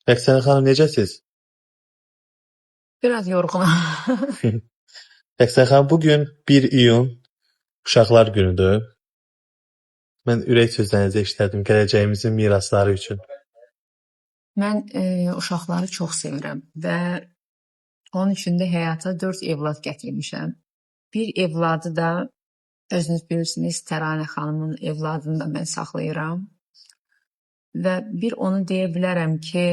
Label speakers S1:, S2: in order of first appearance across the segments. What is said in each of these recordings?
S1: Rəqsənə xanım, necəsiz?
S2: Biraz yorğunam.
S1: Rəqsənə xanım, bugün 1 iyun Uşaqlar Günüdür. Mən ürək sözlərinizi eşitdim gələcəyimizin mirasları üçün.
S2: Mən uşaqları çox sevirəm və onun üçün də həyata 4 evlad gətirmişəm. Bir evladı da özünüz bilirsiniz, Təranə xanımın evladını da mən saxlayıram. Və bir onu deyə bilərəm ki,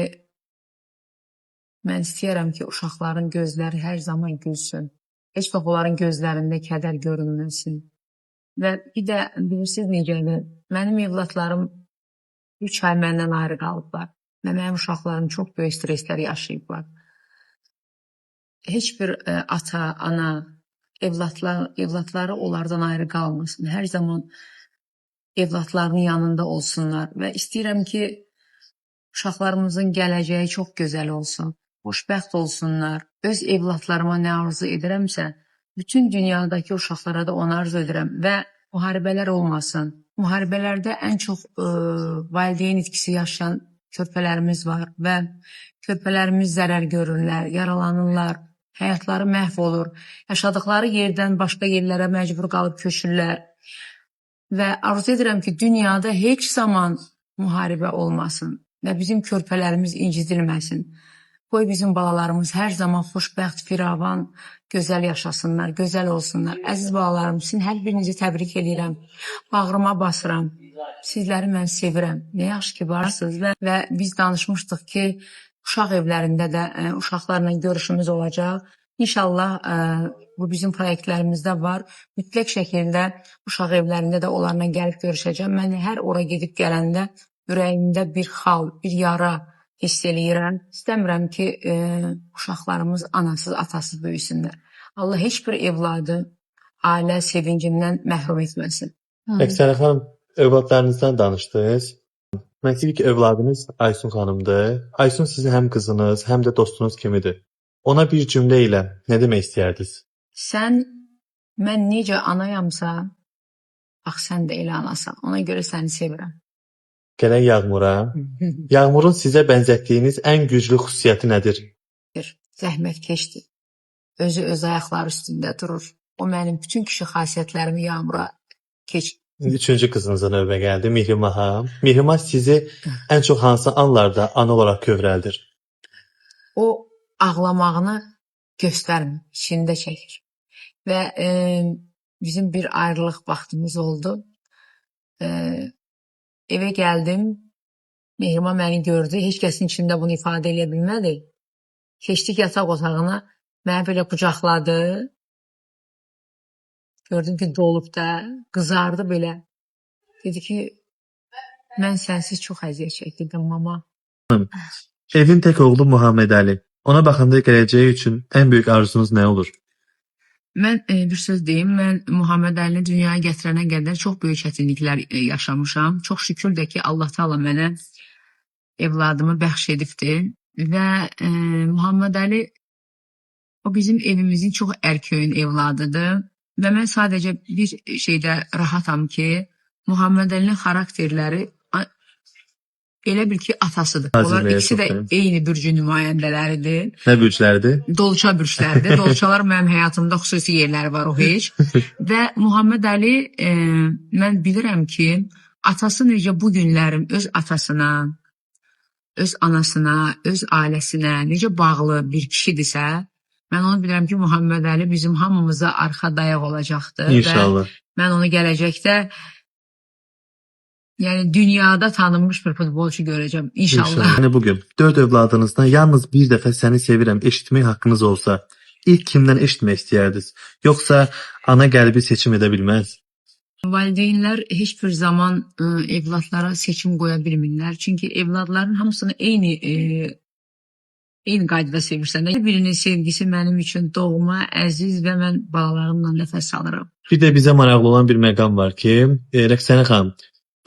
S2: mən istəyirəm ki, uşaqların gözləri hər zaman gülsün. Heç vaxt onların gözlərində kədər görünməsin. Və bir də bilirsiniz necədir? Mənim evladlarım 3 ay məndən ayrı qalıblar. Və mənim uşaqlarım çox böyük streslər yaşayıblar. Heç bir ata, ana, evladları onlardan ayrı qalmasın. Hər zaman evladlarının yanında olsunlar. Və istəyirəm ki, uşaqlarımızın gələcəyi çox gözəl olsun. Xoşbəxt olsunlar. Öz evladlarıma nə arzu edirəmsə, bütün dünyadakı uşaqlara da onu arzu edirəm və müharibələr olmasın. Müharibələrdə ən çox valideyn itkisi yaşayan körpələrimiz var və körpələrimiz zərər görürlər, yaralanırlar, həyatları məhv olur. Yaşadıkları yerdən başqa yerlərə məcbur qalıb köçürlər. Və arzu edirəm ki, dünyada heç zaman müharibə olmasın və bizim körpələrimiz incidilməsin. Qoy bizim balalarımız hər zaman xoşbəxt, firavan, gözəl yaşasınlar, gözəl olsunlar. Əziz balalarım, sizin hər birinizi təbrik edirəm. Bağrıma basıram. Sizləri mən sevirəm. Nə yaxşı ki, varsınız və biz danışmışdıq ki, uşaq evlərində də uşaqlarla görüşümüz olacaq. İnşallah bu bizim proyektlərimizdə var. Mütləq şəkildə uşaq evlərində də onlarla gəlib görüşəcəm. Mən hər ora gedib gələndə ürəyimdə bir xal, bir yara hiss eləyirəm. İstəmirəm ki, uşaqlarımız anasız, atasız böyüsünlər. Allah heç bir evladı ailə sevincindən məhrum etməsin.
S1: Rəqsənə xanım, övladlarınızdan danışdınız. Mən istəyirəm ki, övladınız Aysun xanımdır. Aysun sizin həm qızınız, həm də dostunuz kimidir. Ona bir cümlə ilə nə demək istəyərdiniz?
S2: Sən, mən necə anayamsa, bax sən də elə anasan. Ona görə səni sevirəm.
S1: Gələk Yağmura. Yağmurun sizə bənzətdiyiniz ən güclü xüsusiyyəti nədir?
S2: Zəhmətkeşdir. Özü öz ayaqları üstündə durur. O mənim bütün kişi xasiyyətlərimi Yağmura keçir.
S1: Üçüncü qızınıza növbə gəldi, Mihrimaha. Mihrimah sizi ən çox hansı anlarda ana olaraq kövrəldir?
S2: O ağlamağını göstərmir, içində çəkir. Və bizim bir ayrılıq vaxtımız oldu. Evə gəldim, Mehrimah məni gördü, heç kəsin içində bunu ifadə edə bilmədi. Keçdik yataq otağına, məni belə qucaqladı. Gördüm ki, dolub da, qızardı belə. Dedi ki, mən sənsiz çox əziyyət çəkdim, mama.
S1: Evin tək oğlu Muhammed Əli. Ona baxanda gələcəyi üçün ən böyük arzunuz nə olur?
S2: Mən bir söz deyim, mən Muhammed Əlini dünyaya gətirənə qədər çox böyük çətinliklər yaşamışam. Çox şükür də ki, Allah Taala mənə evladımı bəxş edibdir və Muhammed Əli o bizim evimizin çox ərköyün evladıdır və mən sadəcə bir şeydə rahatam ki, Muhammed Əlinin xarakterləri elə bil ki, atasıdır. Onlar ikisi də eyni bürcü nümayəndələridir.
S1: Nə bürcləridir?
S2: Dolça bürcləridir. Dolçalar mənim həyatımda xüsusi yerləri var o heç. Və Muhammed Əli, mən bilirəm ki, atası necə bu günlərim öz atasına, öz anasına, öz ailəsinə necə bağlı bir kişidirsə, mən onu bilirəm ki, Muhammed Əli bizim hamımıza arxa dayaq olacaqdır.
S1: İnşallah.
S2: Və mən onu gələcəkdə yəni dünyada tanınmış bir futbolçu görəcəm. İnşallah.
S1: Yəni bugün 4 övladınızdan yalnız bir dəfə səni sevirəm eşitmək haqqınız olsa, ilk kimdən eşitmək istəyərdiniz? Yoxsa ana qəlbi seçim edə bilməz?
S2: Valideynlər heç bir zaman evladlara seçim qoya bilmirlər. Çünki evladların hamısını eyni qaydada sevirsən. Birinin sevgisi mənim üçün doğma, əziz və mən balalarımla nəfəs alıram.
S1: Bir də bizə maraqlı olan bir məqam var ki, Rəqsənə xanım,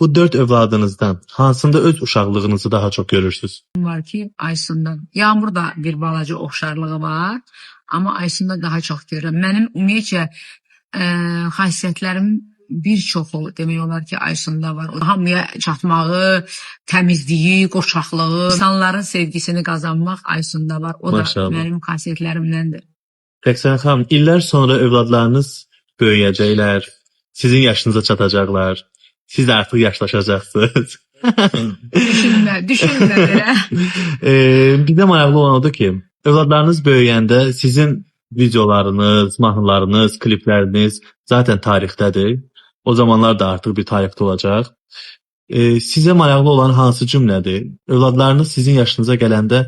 S1: bu 4 övladınızdan hansında öz uşaqlığınızı daha çox görürsünüz?
S2: Var ki, Aysundan. Yağmur da bir balaca oxşarlığı var, amma Aysundan daha çox görürəm. Mənim ümumiyyətcə xasiyyətlərim bir çoxu demək olar ki, Aysun'da var. O hamıya çatmağı, təmizliyi, qoçaqlığı, insanların sevgisini qazanmaq Aysun'da var. O da
S1: Maşallah.
S2: mənim xasiyyətlərimdəndir.
S1: Rəqsanə xanım, illər sonra övladlarınız böyüyəcəklər, sizin yaşınıza çatacaqlar. Siz də artıq yaşlaşacaqsınız.
S2: Düşünmə belə.
S1: Bizə maraqlı olan odur ki, övladlarınız böyüyəndə sizin videolarınız, mahnılarınız, klipləriniz zaten tarixdədir. O zamanlar da artıq bir tarixdə olacaq. Sizə maraqlı olan hansı cümlədir? Övladlarınız sizin yaşınıza gələndə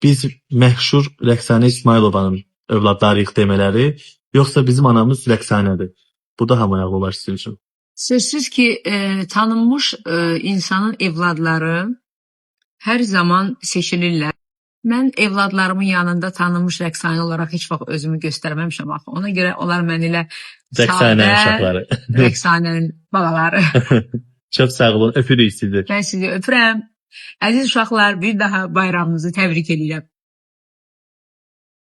S1: biz məşhur Rəqsanə İsmailovanın övladlarıyıq demələri, yoxsa bizim anamız Rəqsanədir? Bu daha maraqlı olar sizin üçün.
S2: Sözsüz ki, tanınmış insanın evladları hər zaman seçilirlər. Mən evladlarımın yanında tanınmış Rəqsanə olaraq heç vaxt özümü göstərməmişəm axı. Ona görə onlar mən ilə
S1: Rəqsanənin uşaqları.
S2: Rəqsanənin balaları.
S1: Çox sağ olun, öpürük sizi.
S2: Mən sizi öpürəm. Əziz uşaqlar, bir daha bayramınızı təbrik edirəm.